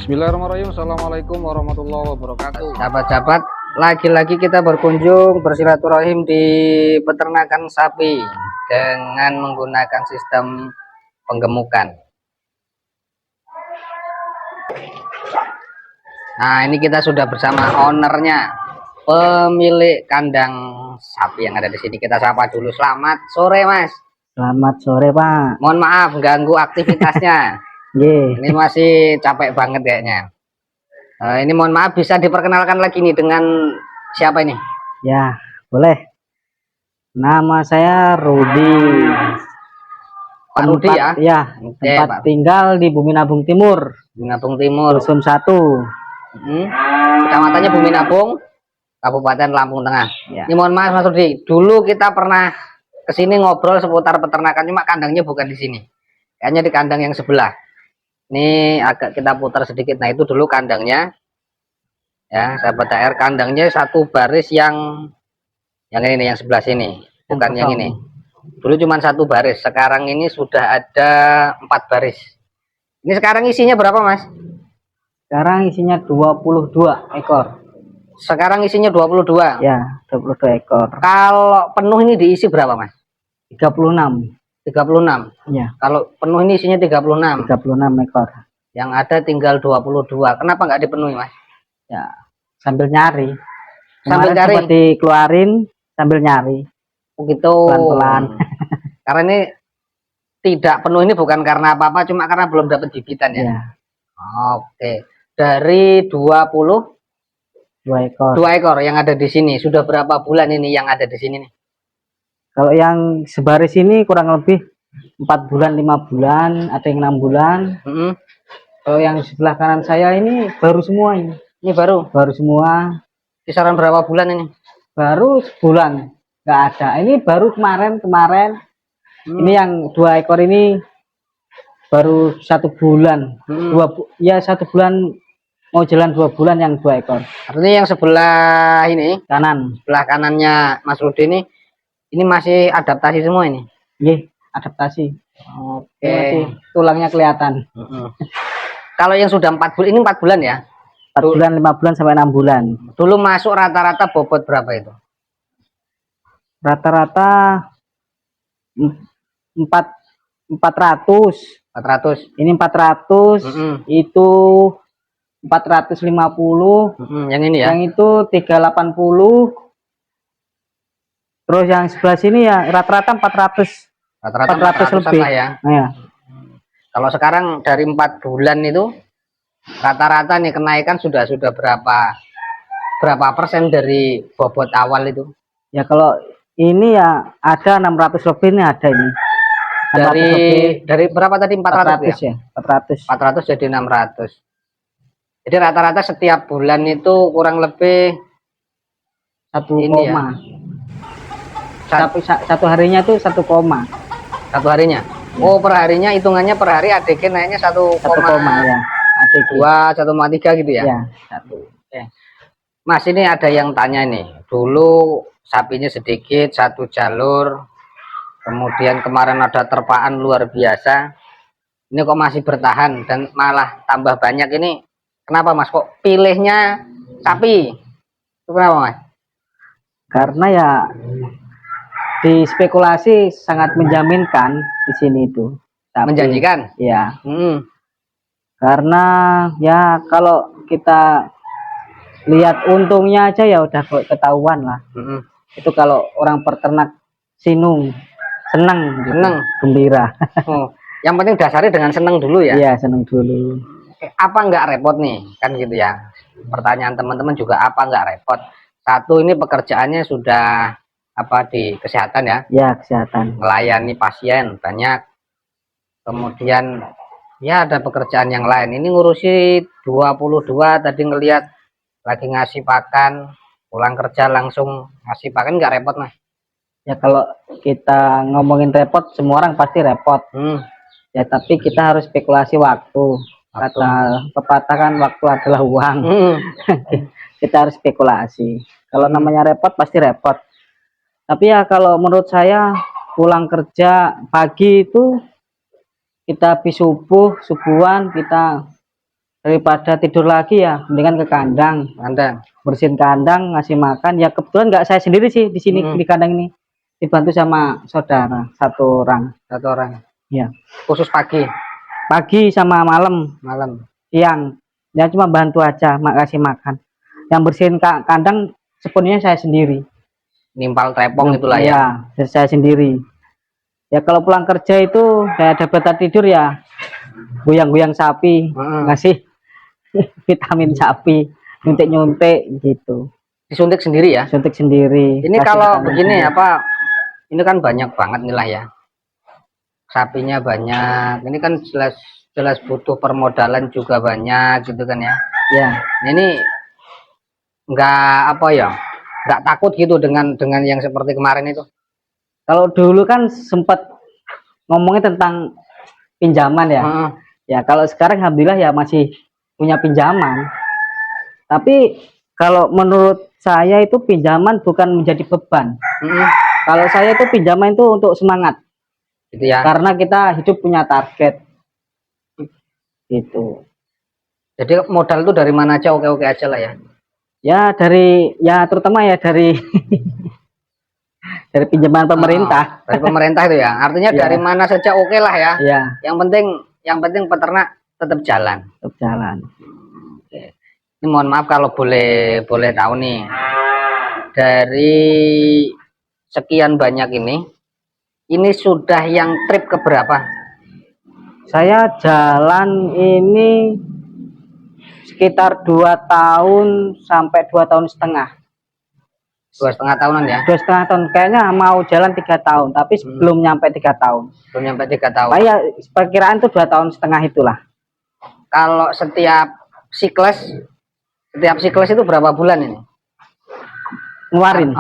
Bismillahirrahmanirrahim. Assalamualaikum warahmatullahi wabarakatuh. Sahabat-sahabat, lagi-lagi kita berkunjung bersilaturahim di peternakan sapi dengan menggunakan sistem penggemukan. Nah, ini kita sudah bersama ownernya, pemilik kandang sapi yang ada di sini. Kita sapa dulu. Selamat sore, Mas. Selamat sore, Pak. Mohon maaf ganggu aktivitasnya. Ini masih capek banget kayaknya. Ini mohon maaf, bisa diperkenalkan lagi nih dengan siapa ini? Ya, boleh. Nama saya Rudi. Pak Rudi ya? Ya, tempat tinggal di Bumi Nabung Timur. Bumi Nabung Timur. Dusun 1. Kecamatannya Bumi Nabung, Kabupaten Lampung Tengah. Ya. Ini mohon maaf Mas Rudi, dulu kita pernah kesini ngobrol seputar peternakan, cuma kandangnya bukan di sini. Kayaknya di kandang yang sebelah. Ini agak kita putar sedikit. Nah, itu dulu kandangnya. Ya, sahabat TR, kandangnya satu baris yang ini nih, yang sebelah sini, bukan yang ini. Dulu cuma satu baris, sekarang ini sudah ada 4 baris. Ini sekarang isinya berapa, Mas? Sekarang isinya 22 ekor. Sekarang isinya 22. Ya, 22 ekor. Kalau penuh ini diisi berapa, Mas? 36. 36. Ya. Kalau penuh ini isinya 36. 36 ekor. Yang ada tinggal 22. Kenapa nggak dipenuhi, Mas? Ya, sambil nyari. Sambil Kemarin nyari. dikeluarin sambil nyari. Begitu. Pelan-pelan. Karena ini tidak penuh ini bukan karena apa-apa, cuma karena belum dapat bibitan ya. Ya. Oke. Dari 22 ekor. 2 ekor yang ada di sini. Sudah berapa bulan ini yang ada di sini nih? Kalau yang sebaris ini kurang lebih 4 bulan, 5 bulan, ada yang 6 bulan. Kalau yang sebelah kanan saya ini baru semua ini. Ini baru semua. Kisaran berapa bulan ini? Baru sebulan, nggak ada. Ini baru kemarin. Ini yang 2 ekor ini baru 1 bulan. 1 bulan mau jalan 2 bulan yang 2 ekor. Artinya yang sebelah ini Kanan. Sebelah kanannya Mas Rudi ini masih adaptasi semua ini. Iya, adaptasi. Oke. Masih tulangnya kelihatan. Kalau yang sudah 4 bulan, ini 4 bulan ya? 4 bulan, 5 bulan sampai 6 bulan. Dulu masuk rata-rata bobot berapa itu? Rata-rata 400. 400. Ini 400. Itu 450. Yang ini ya? Yang itu 380. Terus yang sebelah sini ya rata-rata 400. Rata-rata 400 lebih ya. Ya. Kalau sekarang dari 4 bulan itu rata-rata nih kenaikan sudah berapa persen dari bobot awal itu? Ya kalau ini ya ada 600 lebih nih, ada ini. Dari berapa tadi? 400 ya? 400. 400 jadi 600. Jadi rata-rata setiap bulan itu kurang lebih 1 ini koma. Ya? Satu harinya tuh 1 koma. Satu harinya? Ya. Oh, per harinya hitungannya per hari ADG naiknya 1 koma ya. ADG 2, 1,3 gitu ya? Ya, 1. Oke. Mas, ini ada yang tanya nih. Dulu sapinya sedikit, 1 jalur. Kemudian kemarin ada terpaan luar biasa. Ini kok masih bertahan dan malah tambah banyak ini. Kenapa, Mas? Kok pilihnya sapi? Itu kenapa, Mas? Karena ya di spekulasi sangat menjaminkan di sini itu. Tapi, menjanjikan? Ya. Karena ya kalau kita lihat untungnya aja ya udah ketahuan lah. Itu kalau orang peternak senang, gembira. Yang penting dasarnya dengan seneng dulu ya? Iya, seneng dulu. Apa nggak repot nih? Kan gitu ya. Pertanyaan teman-teman juga, apa nggak repot? Satu, ini pekerjaannya sudah di kesehatan ya? Ya, kesehatan. Melayani pasien banyak. Kemudian ya ada pekerjaan yang lain. Ini ngurusi 22 tadi ngelihat lagi ngasih pakan, pulang kerja langsung ngasih pakan, nggak repot, Mas? Ya kalau kita ngomongin repot, semua orang pasti repot. Ya tapi kita harus spekulasi waktu. Kata pepatah kan, waktu adalah uang. Kita harus spekulasi. Kalau namanya repot pasti repot. Tapi ya kalau menurut saya pulang kerja pagi itu kita habis subuhan kita daripada tidur lagi ya mendingan ke kandang, bersihin kandang, ngasih makan. Ya kebetulan nggak saya sendiri sih di sini di kandang ini, dibantu sama saudara satu orang. Ya, khusus pagi sama malam, siang ya cuma bantu aja kasih makan. Yang bersihin kandang sepenuhnya saya sendiri, nimpal trepong itulah ya. Saya sendiri. Ya kalau pulang kerja itu saya ada tempat tidur ya goyang-goyang sapi, ngasih vitamin sapi, nyuntik gitu. Disuntik sendiri ya? Suntik sendiri. Ini kalau begini apa? Ini kan banyak banget nih lah ya. Sapinya banyak. Ini kan jelas butuh permodalan juga banyak gitu kan ya. Ya. Ini nggak apa ya? Nggak takut gitu dengan yang seperti kemarin itu. Kalau dulu kan sempat ngomongnya tentang pinjaman ya. Ya kalau sekarang alhamdulillah ya masih punya pinjaman. Tapi kalau menurut saya itu pinjaman bukan menjadi beban. Kalau saya itu pinjaman itu untuk semangat. Gitu ya. Karena kita hidup punya target. Gitu. Jadi modal itu dari mana aja oke-oke aja lah ya. Ya terutama ya dari dari pinjaman pemerintah. Dari pemerintah itu ya. Artinya dari mana saja oke lah ya. Yang penting peternak tetap jalan. Oke. Ini mohon maaf kalau boleh tahu nih, dari sekian banyak ini sudah yang trip keberapa? Saya jalan ini sekitar 2 tahun sampai 2 tahun setengah. 2,5 tahunan ya? 2,5 tahun, kayaknya mau jalan 3 tahun, tapi belum nyampe 3 tahun. Belum nyampe 3 tahun. Kayak perkiraan tuh 2 tahun setengah itulah. Kalau setiap siklus itu berapa bulan ini? Ngeluarin.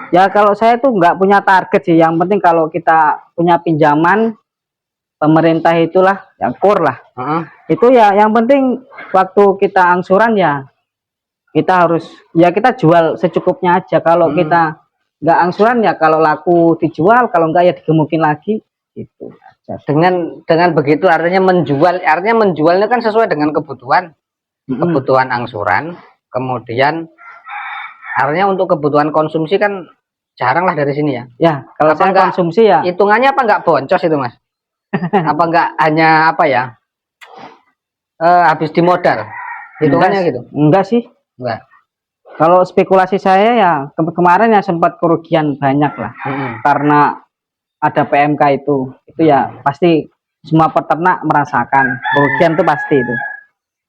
Ya kalau saya tuh nggak punya target sih. Yang penting kalau kita punya pinjaman pemerintah itulah yang kur lah. Itu ya yang penting waktu kita angsuran ya kita harus kita jual secukupnya aja. Kalau kita nggak angsuran ya kalau laku dijual, kalau enggak ya digemukin lagi gitu. Dengan begitu artinya menjualnya kan sesuai dengan kebutuhan angsuran. Kemudian artinya untuk kebutuhan konsumsi kan jarang lah dari sini ya. Ya kalau saya konsumsi ya hitungannya apa nggak boncos itu mas? Apa nggak hanya apa ya habis di modal hitungannya gitu? Enggak sih. Enggak. Kalau spekulasi saya ya kemarin ya sempat kerugian banyak lah. Karena ada PMK itu ya pasti semua peternak merasakan kerugian itu pasti itu.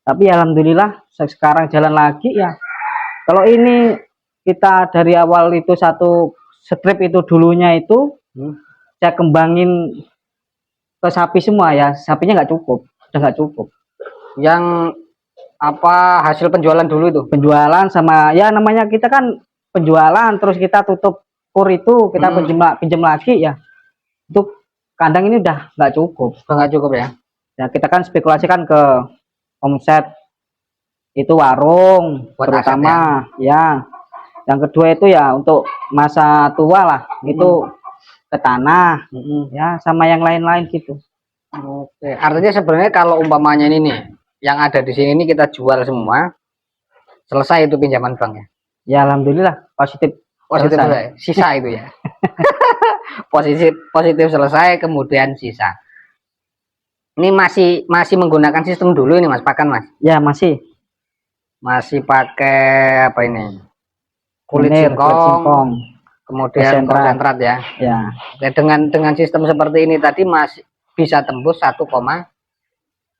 Tapi alhamdulillah sekarang jalan lagi ya. Kalau ini kita dari awal itu satu strip itu dulunya itu saya kembangin ke sapi semua ya, sapinya nggak cukup, udah nggak cukup. Yang apa hasil penjualan dulu itu? Penjualan sama ya namanya kita kan penjualan terus kita tutup kur itu kita pinjam lagi ya. Itu kandang ini udah nggak cukup. Ya. Ya kita kan spekulasi kan ke omset itu warung buat terutama ya. Yang kedua itu ya untuk masa tua lah itu ke tanah ya sama yang lain-lain gitu. Oke, artinya sebenarnya kalau umpamanya ini nih yang ada di sini ini kita jual semua, selesai itu pinjaman bank ya? Ya alhamdulillah positif selesai. Sisa itu ya. positif selesai, kemudian sisa. Ini masih menggunakan sistem dulu ini mas, pakan mas? Ya masih pakai apa ini? Kulit singkong. Kemudian konsentrat ya. Dengan sistem seperti ini tadi masih bisa tembus 1,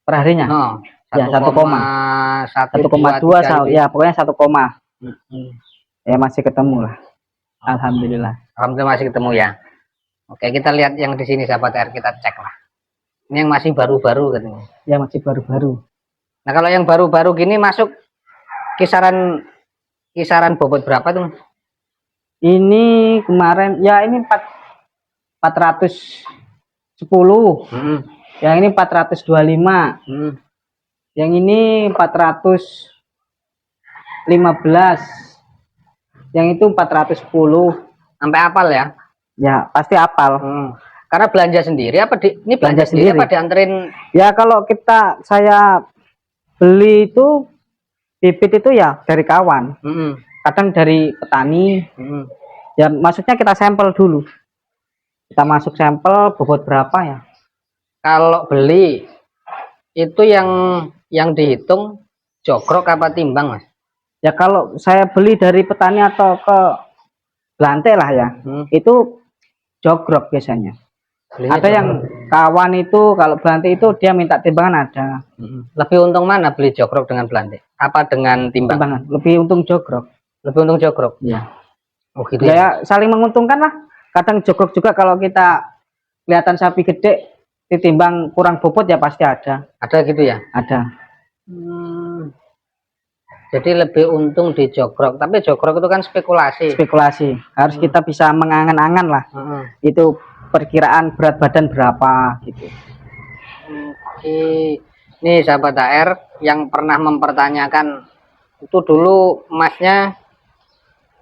per harinya. 1,2 ya pokoknya 1, ya masih ketemu lah. Alhamdulillah masih ketemu ya. Oke kita lihat yang di sini sahabat R, kita cek lah. Ini yang masih baru-baru katanya. Ya masih baru-baru. Nah kalau yang baru-baru gini masuk kisaran bobot berapa tuh? Ini kemarin ya ini 410. Yang ini 425. Yang ini 415. Yang itu 410. Sampai apal ya? Ya pasti apal. Karena belanja sendiri apa ini belanja sendiri apa dianterin? Ya kalau saya beli itu bibit itu ya dari kawan, kadang dari petani. Ya maksudnya kita sampel dulu, kita masuk sampel bobot berapa ya. Kalau beli itu yang dihitung jogrok apa timbang, Mas? Ya kalau saya beli dari petani atau ke Belantik lah ya, itu jogrok biasanya. Belinya ada jogrok. Yang kawan itu kalau Belantik itu dia minta timbangan ada. Lebih untung mana beli jogrok dengan Belantik? Apa dengan timbangan? Lebih untung jogrok. Lebih untung jogrok. Ya. Oh gitu ya. Saling menguntungkan lah. Kadang jogrok juga kalau kita kelihatan sapi gede ditimbang kurang bobot ya pasti ada. Ada gitu ya? Ada. Jadi lebih untung di jogrok, tapi jogrok itu kan spekulasi. Spekulasi, harus kita bisa mengangan-angan lah. Itu perkiraan berat badan berapa gitu. Oke, nih sahabat HR yang pernah mempertanyakan itu dulu masnya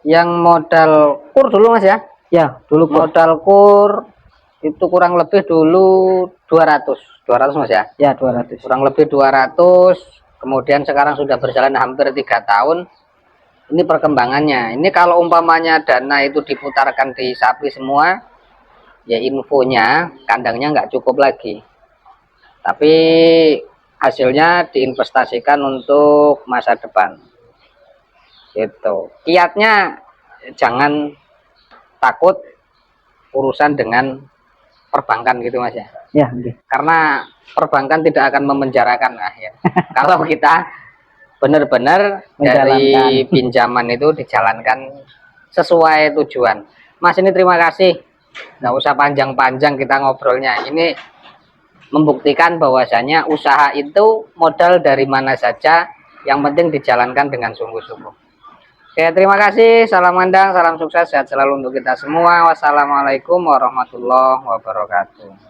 yang modal kur dulu Mas ya? Ya, dulu kur. Modal kur itu kurang lebih dulu 200 Mas ya? Ya 200. Kurang lebih 200. Kemudian sekarang sudah berjalan hampir 3 tahun. Ini perkembangannya. Ini kalau umpamanya dana itu diputarkan di sapi semua, ya infonya kandangnya nggak cukup lagi. Tapi hasilnya diinvestasikan untuk masa depan. Gitu. Kiatnya jangan takut urusan dengan perbankan gitu Mas ya. Ya, okay. Karena perbankan tidak akan memenjarakan lah ya. Kalau kita benar-benar dari pinjaman itu dijalankan sesuai tujuan. Mas ini terima kasih. Nggak usah panjang-panjang kita ngobrolnya. Ini membuktikan bahwasanya usaha itu modal dari mana saja, yang penting dijalankan dengan sungguh-sungguh. Oke, terima kasih. Salam mandang, salam sukses, sehat selalu untuk kita semua. Wassalamualaikum warahmatullahi wabarakatuh.